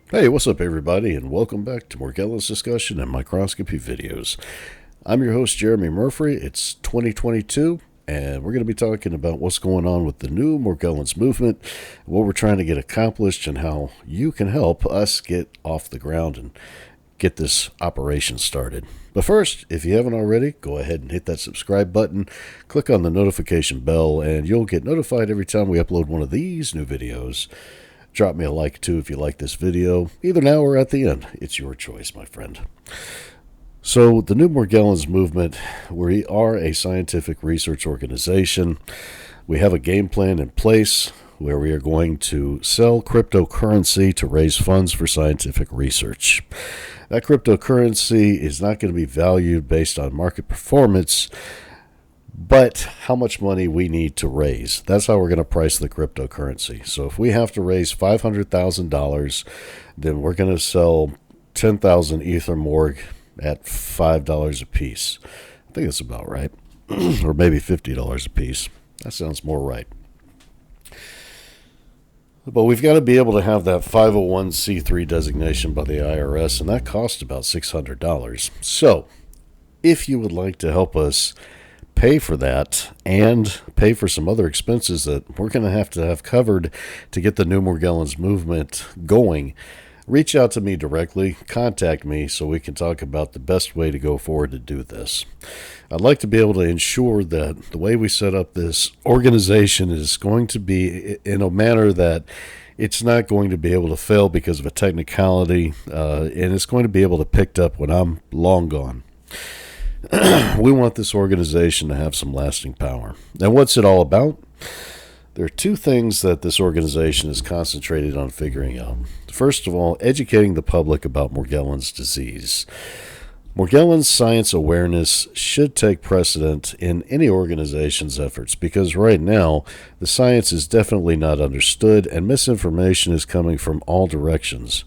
Hey, what's up, everybody, and welcome back to Morgellons discussion and microscopy videos. I'm your host, Jeremy Murphy. It's 2022, and we're going to be talking about what's going on with the new Morgellons movement, what we're trying to get accomplished, and how you can help us get off the ground and get this operation started. But first, if you haven't already, go ahead and hit that subscribe button, click on the notification bell, and you'll get notified every time we upload one of these new videos. Drop me a like, too, if you like this video, either now or at the end. It's your choice, my friend. So, the New Morgellons Movement, we are a scientific research organization. We have a game plan in place where we are going to sell cryptocurrency to raise funds for scientific research. That cryptocurrency is not going to be valued based on market performance, but how much money we need to raise. That's how we're going to price the cryptocurrency. So if we have to raise $500,000, then we're going to sell 10,000 Ether Morg at $5 a piece. I think that's about right. Or maybe $50 a piece. That sounds more right. But we've got to be able to have that 501c3 designation by the IRS, and that costs about $600. So if you would like to help us pay for that and pay for some other expenses that we're going to have covered to get the New Morgellons movement going, reach out to me directly, contact me so we can talk about the best way to go forward to do this. I'd like to be able to ensure that the way we set up this organization is going to be in a manner that it's not going to be able to fail because of a technicality, and it's going to be able to pick up when I'm long gone. We want this organization to have some lasting power. And what's it all about? There are two things that this organization is concentrated on figuring out. First of all, educating the public about Morgellons disease. Morgellons science awareness should take precedent in any organization's efforts because right now the science is definitely not understood and misinformation is coming from all directions,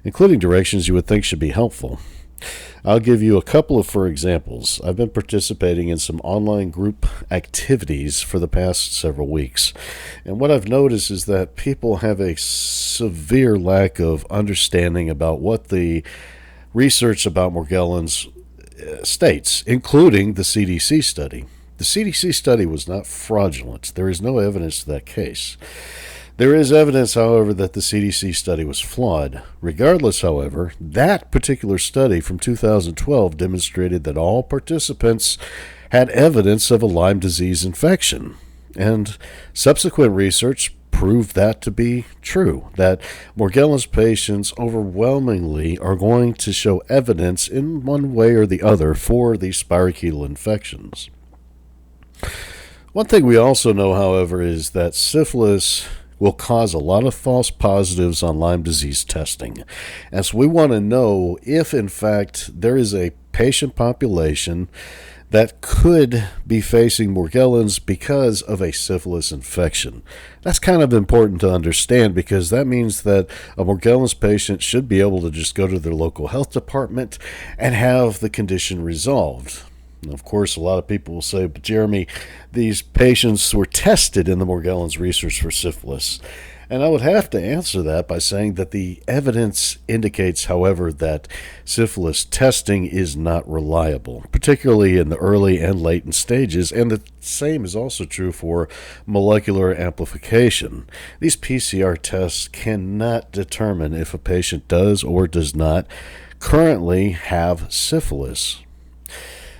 including directions you would think should be helpful. I'll give you a couple of examples. I've been participating in some online group activities for the past several weeks. And what I've noticed is that people have a severe lack of understanding about what the research about Morgellons states, including the CDC study. The CDC study was not fraudulent. There is no evidence to that case. There is evidence, however, that the CDC study was flawed. Regardless, however, that particular study from 2012 demonstrated that all participants had evidence of a Lyme disease infection. And subsequent research proved that to be true, that Morgellons patients overwhelmingly are going to show evidence in one way or the other for these spirochetal infections. One thing we also know, however, is that syphilis will cause a lot of false positives on Lyme disease testing. And so we want to know if, in fact, there is a patient population that could be facing Morgellons because of a syphilis infection. That's kind of important to understand because that means that a Morgellons patient should be able to just go to their local health department and have the condition resolved. Of course, a lot of people will say, but Jeremy, these patients were tested in the Morgellons research for syphilis. And I would have to answer that by saying that the evidence indicates, however, that syphilis testing is not reliable, particularly in the early and latent stages, and the same is also true for molecular amplification. These PCR tests cannot determine if a patient does or does not currently have syphilis.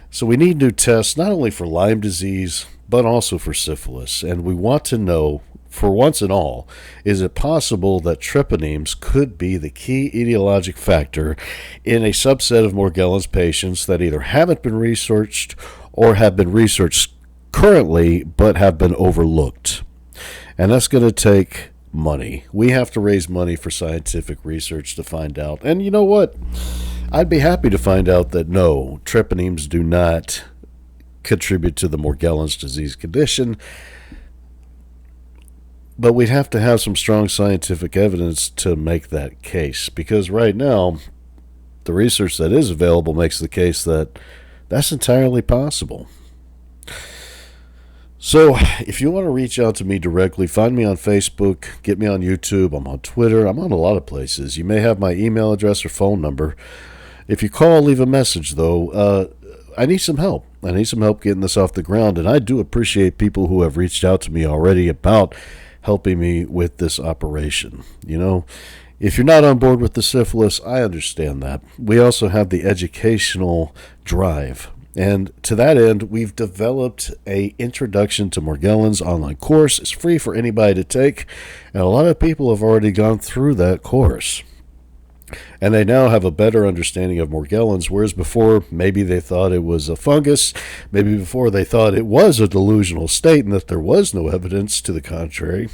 So we need new tests not only for Lyme disease, but also for syphilis. And we want to know, for once and all, is it possible that treponemes could be the key etiologic factor in a subset of Morgellons patients that either haven't been researched or have been researched currently but have been overlooked? And that's going to take money. We have to raise money for scientific research to find out. And you know what? I'd be happy to find out that no, treponemes do not contribute to the Morgellons disease condition, but we'd have to have some strong scientific evidence to make that case, because right now, the research that is available makes the case that that's entirely possible. So, if you want to reach out to me directly, find me on Facebook, get me on YouTube, I'm on Twitter, I'm on a lot of places. You may have my email address or phone number. If you call, leave a message, though. I need some help. I need some help getting this off the ground, and I do appreciate people who have reached out to me already about helping me with this operation. If you're not on board with the syphilis, I understand that. We also have the educational drive. And to that end, we've developed a Introduction to Morgellons online course. It's free for anybody to take, and a lot of people have already gone through that course. And they now have a better understanding of Morgellons, whereas before maybe they thought it was a fungus, maybe before they thought it was a delusional state and that there was no evidence to the contrary.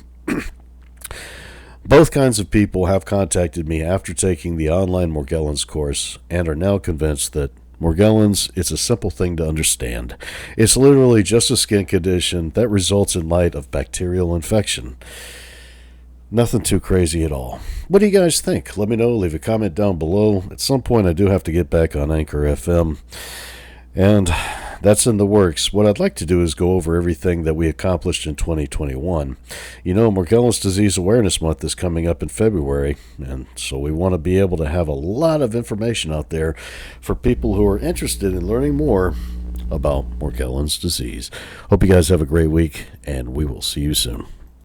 Both kinds of people have contacted me after taking the online Morgellons course and are now convinced that Morgellons is a simple thing to understand. It's literally just a skin condition that results in light of bacterial infection. Nothing too crazy at all. What do you guys think? Let me know. Leave a comment down below. At some point, I do have to get back on Anchor FM, and that's in the works. What I'd like to do is go over everything that we accomplished in 2021. Morgellons Disease Awareness Month is coming up in February, and so we want to be able to have a lot of information out there for people who are interested in learning more about Morgellons disease. Hope you guys have a great week, and we will see you soon.